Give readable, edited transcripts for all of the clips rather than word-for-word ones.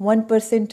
1%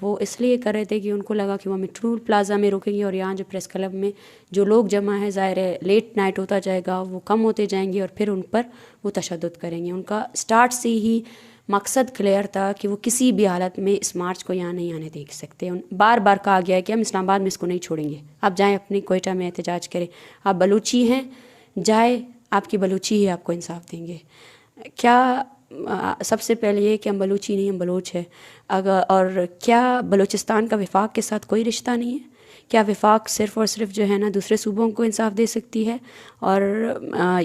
وہ اس لیے کر رہے تھے کہ ان کو لگا کہ وہ ہمیں ٹرول پلازا میں روکیں گے اور یہاں جو پریس کلب میں جو لوگ جمع ہے ظاہر ہے لیٹ نائٹ ہوتا جائے گا، وہ کم ہوتے جائیں گے اور پھر ان پر وہ تشدد کریں گے. ان کا اسٹارٹ سے ہی مقصد کلیئر تھا کہ وہ کسی بھی حالت میں اس مارچ کو یہاں نہیں آنے دے سکتے. بار بار کہا گیا ہے کہ ہم اسلام آباد میں اس کو نہیں چھوڑیں گے. آپ جائیں اپنی کوئٹہ میں احتجاج کریں، آپ بلوچی ہیں، جائے آپ کی بلوچی ہی آپ کو انصاف دیں گے. کیا سب سے پہلے یہ کہ ہم بلوچی نہیں، ہم بلوچ ہے. اور کیا بلوچستان کا وفاق کے ساتھ کوئی رشتہ نہیں ہے؟ کیا وفاق صرف اور صرف جو ہے نا دوسرے صوبوں کو انصاف دے سکتی ہے؟ اور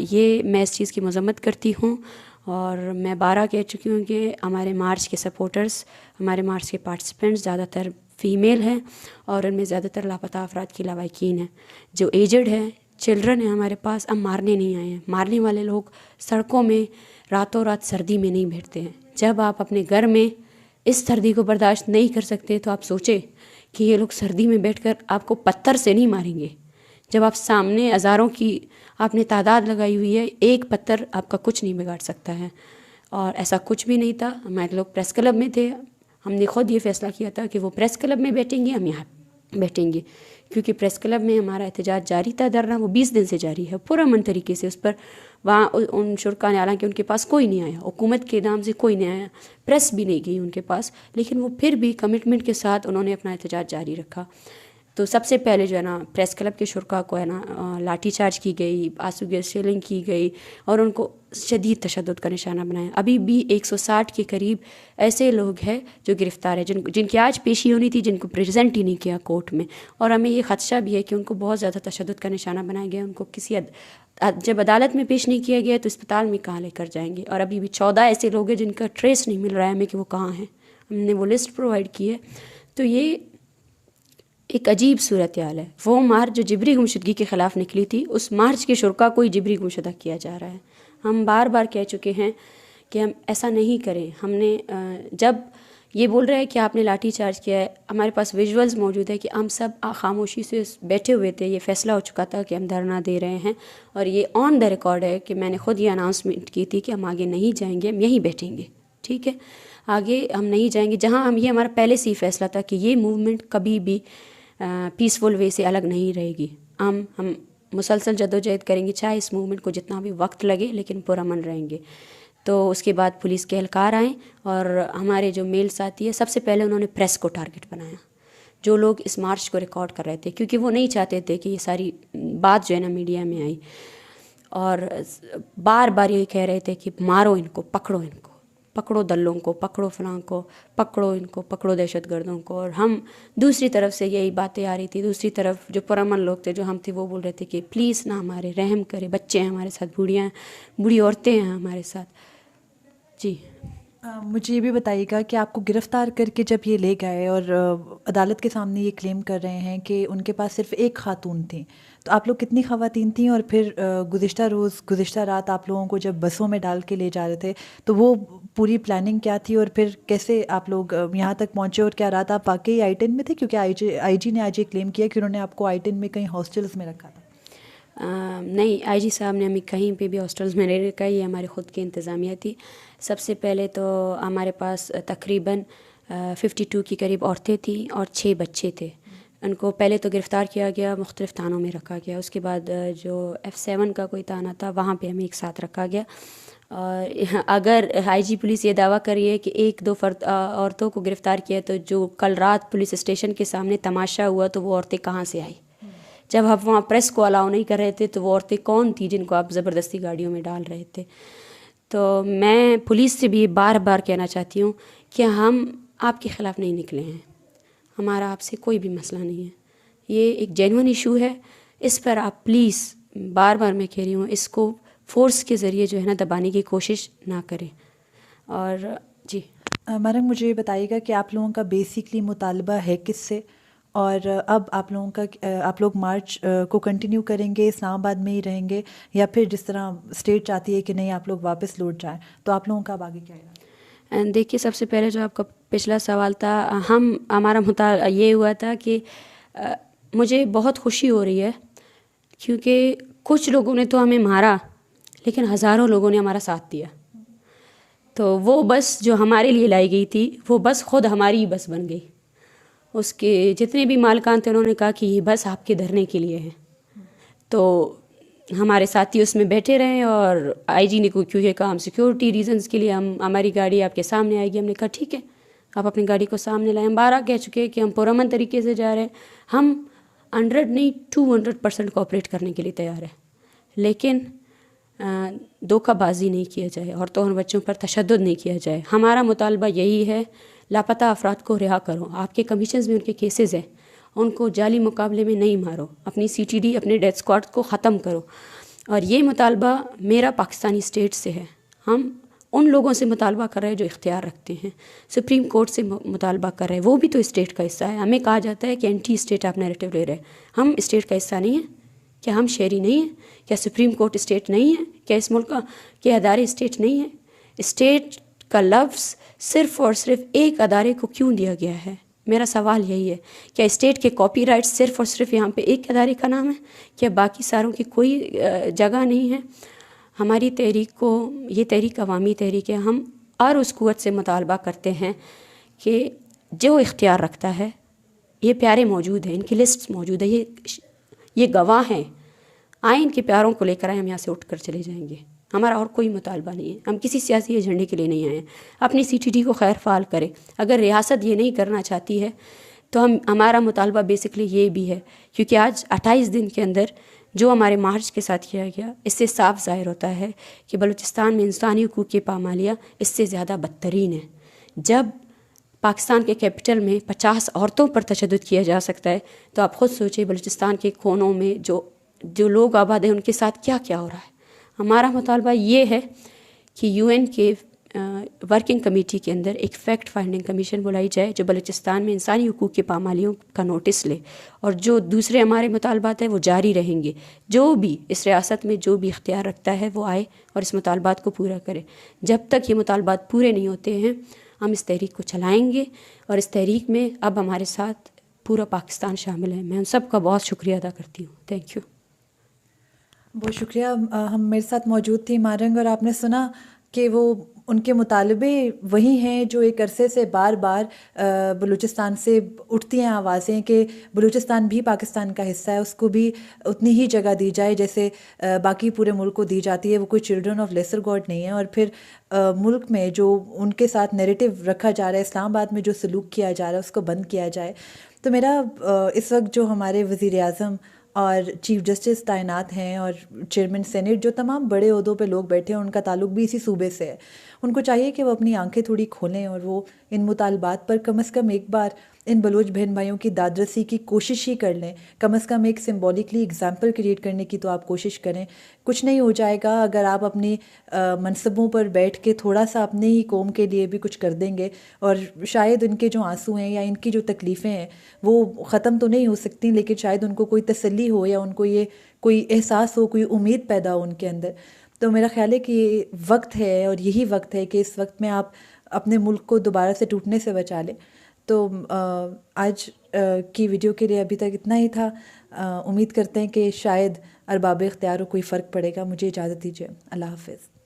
یہ میں اس چیز کی مذمت کرتی ہوں. اور میں بارہ کہہ چکی ہوں کہ ہمارے مارچ کے سپورٹرز، ہمارے مارچ کے پارٹیسپینٹس زیادہ تر فیمیل ہیں اور ان میں زیادہ تر لاپتہ افراد کی لواحقین ہیں. جو ایجڈ ہیں، چلڈرن ہیں ہمارے پاس، ہم مارنے نہیں آئے ہیں. مارنے والے لوگ سڑکوں میں راتوں رات سردی میں نہیں بیٹھتے ہیں. جب آپ اپنے گھر میں اس سردی کو برداشت نہیں کر سکتے تو آپ سوچیں کہ یہ لوگ سردی میں بیٹھ کر آپ کو پتھر سے نہیں ماریں گے. جب آپ سامنے ہزاروں کی آپ نے تعداد لگائی ہوئی ہے، ایک پتھر آپ کا کچھ نہیں بگاڑ سکتا ہے. اور ایسا کچھ بھی نہیں تھا. ہمارے لوگ پریس کلب میں تھے، ہم نے خود یہ فیصلہ کیا تھا کہ وہ پریس کلب میں بیٹھیں گے، ہم یہاں بیٹھیں گے، کیونکہ پریس کلب میں ہمارا احتجاج جاری تھا. دھرنا وہ 20 دن سے جاری ہے پرامن طریقے سے. اس پر وہاں ان شرکا نے، حالانکہ ان کے پاس کوئی نہیں آیا، حکومت کے نام سے کوئی نہیں آیا، پریس بھی نہیں گئی ان کے پاس، لیکن وہ پھر بھی کمٹمنٹ کے ساتھ انہوں نے اپنا احتجاج جاری رکھا. تو سب سے پہلے جو ہے نا پریس کلب کے شرکا کو ہے نا لاٹھی چارج کی گئی، آنسو گیس شیلنگ کی گئی اور ان کو شدید تشدد کا نشانہ بنایا. ابھی بھی 160 کے قریب ایسے لوگ ہیں جو گرفتار ہیں، جن کی آج پیشی ہونی تھی، جن کو پریزنٹ ہی نہیں کیا کورٹ میں. اور ہمیں یہ خدشہ بھی ہے کہ ان کو بہت زیادہ تشدد کا نشانہ بنایا گیا. ان کو جب عدالت میں پیش نہیں کیا گیا تو اسپتال میں کہاں لے کر جائیں گے. اور ابھی بھی 14 ایسے لوگ ہیں جن کا ٹریس نہیں مل رہا ہے ہمیں کہ وہ کہاں ہیں. ہم نے وہ لسٹ پرووائڈ کی ہے. تو یہ ایک عجیب صورتحال ہے. وہ مارچ جو جبری گمشدگی کے خلاف نکلی تھی، اس مارچ کے شرکا کو ہی جبری گمشدہ کیا جا رہا ہے. ہم بار بار کہہ چکے ہیں کہ ہم ایسا نہیں کریں. ہم نے جب یہ بول رہے ہیں کہ آپ نے لاٹھی چارج کیا ہے، ہمارے پاس ویژولز موجود ہے کہ ہم سب خاموشی سے بیٹھے ہوئے تھے. یہ فیصلہ ہو چکا تھا کہ ہم دھرنا دے رہے ہیں اور یہ آن دا ریکارڈ ہے کہ میں نے خود یہ اناؤنسمنٹ کی تھی کہ ہم آگے نہیں جائیں گے، ہم یہیں بیٹھیں گے. ٹھیک ہے، آگے ہم نہیں جائیں گے. جہاں ہم یہ ہمارا پہلے سے ہی فیصلہ تھا کہ یہ موومنٹ کبھی بھی پیسفل وے سے الگ نہیں رہے گی. ہم مسلسل جدوجہد کریں گے، چاہے اس موومنٹ کو جتنا بھی وقت لگے، لیکن پرامن رہیں گے. تو اس کے بعد پولیس کے اہلکار آئیں اور ہمارے جو میل ساتھی ہے، سب سے پہلے انہوں نے پریس کو ٹارگٹ بنایا، جو لوگ اس مارچ کو ریکارڈ کر رہے تھے، کیونکہ وہ نہیں چاہتے تھے کہ یہ ساری بات جو ہے نا میڈیا میں آئی. اور بار بار یہ کہہ رہے تھے کہ مارو ان کو، پکڑو ان کو، پکڑو دلوں کو، پکڑو فلاں کو، پکڑو ان کو، پکڑو دہشت گردوں کو. اور ہم دوسری طرف سے یہی باتیں آ رہی تھی. دوسری طرف جو پرامن لوگ تھے، جو ہم تھے، وہ بول رہے تھے کہ پلیز نہ ہمارے رحم کرے، بچے ہیں ہمارے ساتھ، بوڑھی عورتیں ہیں ہمارے ساتھ. جی مجھے یہ بھی بتائیے گا کہ آپ کو گرفتار کر کے جب یہ لے گئے اور عدالت کے سامنے یہ کلیم کر رہے ہیں کہ ان کے پاس صرف ایک خاتون تھیں، تو آپ لوگ کتنی خواتین تھیں؟ اور پھر گزشتہ رات آپ لوگوں کو جب بسوں میں ڈال کے لے جا رہے تھے تو وہ پوری پلاننگ کیا تھی؟ اور پھر کیسے آپ لوگ یہاں تک پہنچے؟ اور کیا رات آپ واقعی I-10 میں تھے؟ کیونکہ آئی جی نے آج یہ کلیم کیا کہ انہوں نے آپ کو I-10 میں کہیں ہاسٹلز میں رکھا تھا. نہیں، آئی جی صاحب نے ہمیں کہیں پہ بھی ہاسٹلز میں نہیں رکھا. یہ ہماری خود کی انتظامیہ تھی. سب سے پہلے تو ہمارے پاس تقریباً 52 کی قریب عورتیں تھیں اور 6 بچے تھے. ان کو پہلے تو گرفتار کیا گیا، مختلف تھانوں میں رکھا گیا. اس کے بعد جو F7 کا کوئی تھانہ تھا، وہاں پہ ہمیں ایک ساتھ رکھا گیا. اور اگر آئی جی پولیس یہ دعویٰ کر رہی ہے کہ 1-2 عورتوں کو گرفتار کیا، تو جو کل رات پولیس اسٹیشن کے سامنے تماشا ہوا تو وہ عورتیں کہاں سے آئی؟ جب آپ وہاں پریس کو الاؤ نہیں کر رہے تھے تو وہ عورتیں کون تھیں جن کو آپ زبردستی گاڑیوں میں ڈال رہے تھے؟ تو میں پولیس سے بھی بار بار کہنا چاہتی ہوں کہ ہم آپ کے خلاف نہیں نکلے ہیں، ہمارا آپ سے کوئی بھی مسئلہ نہیں ہے. یہ ایک جینون ایشو ہے. اس پر آپ پلیز، بار بار میں کہہ رہی ہوں، اس کو فورس کے ذریعے جو ہے نا دبانے کی کوشش نہ کریں. اور جی مریم، مجھے یہ بتائیے گا کہ آپ لوگوں کا بیسکلی مطالبہ ہے کس سے؟ اور اب آپ لوگ مارچ کو کنٹینیو کریں گے، اسلام آباد میں ہی رہیں گے، یا پھر جس طرح اسٹیٹ چاہتی ہے کہ نہیں آپ لوگ واپس لوٹ جائیں، تو آپ لوگوں کا اب آگے کیا ہے؟ دیکھیے، سب سے پہلے جو آپ کا پچھلا سوال تھا، ہمارا یہ ہوا تھا کہ مجھے بہت خوشی ہو رہی ہے کیونکہ کچھ لوگوں نے تو ہمیں مارا لیکن ہزاروں لوگوں نے ہمارا ساتھ دیا. تو وہ بس جو ہمارے لیے لائی گئی تھی، وہ بس خود ہماری ہی بس بن گئی. اس کے جتنے بھی مالکان تھے انہوں نے کہا کہ یہ بس آپ کے دھرنے کے لیے ہے. تو ہمارے ساتھی اس میں بیٹھے رہے اور آئی جی نے کیونکہ کہا ہم سیکیورٹی ریزنس کے لیے ہماری گاڑی آپ کے سامنے آئے گی. ہم نے کہا ٹھیک ہے آپ اپنی گاڑی کو سامنے لائیں. ہم 12 کہہ چکے کہ ہم پرامن طریقے سے جا رہے ہیں, ہم 100 نہیں 200% کوآپریٹ کرنے کے لیے تیار ہیں, لیکن دھوکہ بازی نہیں کیا جائے, عورتوں اور بچوں پر تشدد نہیں کیا جائے. ہمارا مطالبہ یہی ہے, لاپتہ افراد کو رہا کرو. آپ کے کمیشنز میں ان کے کیسز ہیں, ان کو جعلی مقابلے میں نہیں مارو. اپنی سی ٹی ڈی اپنے ڈیتھ اسکواڈ کو ختم کرو. اور یہ مطالبہ میرا پاکستانی اسٹیٹ سے ہے. ہم ان لوگوں سے مطالبہ کر رہے ہیں جو اختیار رکھتے ہیں, سپریم کورٹ سے مطالبہ کر رہے ہیں, وہ بھی تو اسٹیٹ کا حصہ ہے. ہمیں کہا جاتا ہے کہ اینٹی اسٹیٹ آپ نیریٹو لے رہے ہیں. ہم اسٹیٹ کا حصہ نہیں ہیں کیا؟ ہم شہری نہیں ہیں کیا؟ سپریم کورٹ اسٹیٹ نہیں ہے کیا؟ اس ملک کے ادارے اسٹیٹ نہیں ہیں؟ اسٹیٹ کا لفظ صرف اور صرف ایک ادارے کو کیوں دیا گیا ہے؟ میرا سوال یہی ہے, کیا اسٹیٹ کے کاپی رائٹس صرف اور صرف یہاں پہ ایک ادارے کا نام ہے؟ کیا باقی ساروں کی کوئی جگہ نہیں ہے؟ ہماری تحریک کو, یہ تحریک عوامی تحریک ہے, ہم اور اس قوت سے مطالبہ کرتے ہیں کہ جو اختیار رکھتا ہے, یہ پیارے موجود ہیں, ان کی لسٹ موجود ہے, یہ گواہ ہیں, آئیں ان کے پیاروں کو لے کر آئیں, ہم یہاں سے اٹھ کر چلے جائیں گے. ہمارا اور کوئی مطالبہ نہیں ہے, ہم کسی سیاسی ایجنڈے کے لیے نہیں آئے ہیں. اپنی سی ٹی ڈی کو خیر فعال کرے. اگر ریاست یہ نہیں کرنا چاہتی ہے تو ہمارا مطالبہ بیسکلی یہ بھی ہے, کیونکہ آج 28 دن کے اندر جو ہمارے مارچ کے ساتھ کیا گیا, اس سے صاف ظاہر ہوتا ہے کہ بلوچستان میں انسانی حقوق کی پامالیاں اس سے زیادہ بدترین ہیں. جب پاکستان کے کیپٹل میں 50 عورتوں پر تشدد کیا جا سکتا ہے, تو آپ خود سوچیں بلوچستان کے کونوں میں جو لوگ آباد ہیں ان کے ساتھ کیا کیا ہو رہا ہے. ہمارا مطالبہ یہ ہے کہ یو این کے ورکنگ کمیٹی کے اندر ایک فیکٹ فائنڈنگ کمیشن بلائی جائے جو بلوچستان میں انسانی حقوق کی پامالیوں کا نوٹس لے, اور جو دوسرے ہمارے مطالبات ہیں وہ جاری رہیں گے. جو بھی اس ریاست میں جو بھی اختیار رکھتا ہے وہ آئے اور اس مطالبات کو پورا کرے. جب تک یہ مطالبات پورے نہیں ہوتے ہیں ہم اس تحریک کو چلائیں گے, اور اس تحریک میں اب ہمارے ساتھ پورا پاکستان شامل ہے. میں ان سب کا بہت شکریہ ادا کرتی ہوں. Thank you. بہت شکریہ. ہم میرے ساتھ موجود تھی مارنگ, اور آپ نے سنا کہ وہ ان کے مطالبے وہی ہیں جو ایک عرصے سے بار بار بلوچستان سے اٹھتی ہیں آوازیں کہ بلوچستان بھی پاکستان کا حصہ ہے, اس کو بھی اتنی ہی جگہ دی جائے جیسے باقی پورے ملک کو دی جاتی ہے. وہ کوئی چلڈرن آف لیسر گاڈ نہیں ہے. اور پھر ملک میں جو ان کے ساتھ نیریٹو رکھا جا رہا ہے, اسلام آباد میں جو سلوک کیا جا رہا ہے اس کو بند کیا جائے. تو میرا اس وقت جو ہمارے وزیر اعظم اور چیف جسٹس تعینات ہیں اور چیئرمین سینیٹ, جو تمام بڑے عہدوں پہ لوگ بیٹھے ہیں, ان کا تعلق بھی اسی صوبے سے ہے. ان کو چاہیے کہ وہ اپنی آنکھیں تھوڑی کھولیں اور وہ ان مطالبات پر کم از کم ایک بار ان بلوچ بہن بھائیوں کی دادرسی کی کوشش ہی کر لیں. کم از کم ایک سمبولکلی ایگزامپل کریٹ کرنے کی تو آپ کوشش کریں. کچھ نہیں ہو جائے گا اگر آپ اپنی منصبوں پر بیٹھ کے تھوڑا سا اپنے ہی قوم کے لیے بھی کچھ کر دیں گے, اور شاید ان کے جو آنسو ہیں یا ان کی جو تکلیفیں ہیں وہ ختم تو نہیں ہو سکتی, لیکن شاید ان کو کوئی تسلی ہو یا ان کو یہ کوئی احساس ہو, کوئی امید پیدا ہو ان کے اندر. تو میرا خیال ہے کہ یہ وقت ہے, اور یہی وقت ہے کہ اس وقت میں آپ اپنے ملک کو دوبارہ سے ٹوٹنے سے بچا لیں. تو آج کی ویڈیو کے لیے ابھی تک اتنا ہی تھا. امید کرتے ہیں کہ شاید ارباب اختیار کو کوئی فرق پڑے گا. مجھے اجازت دیجیے. اللہ حافظ.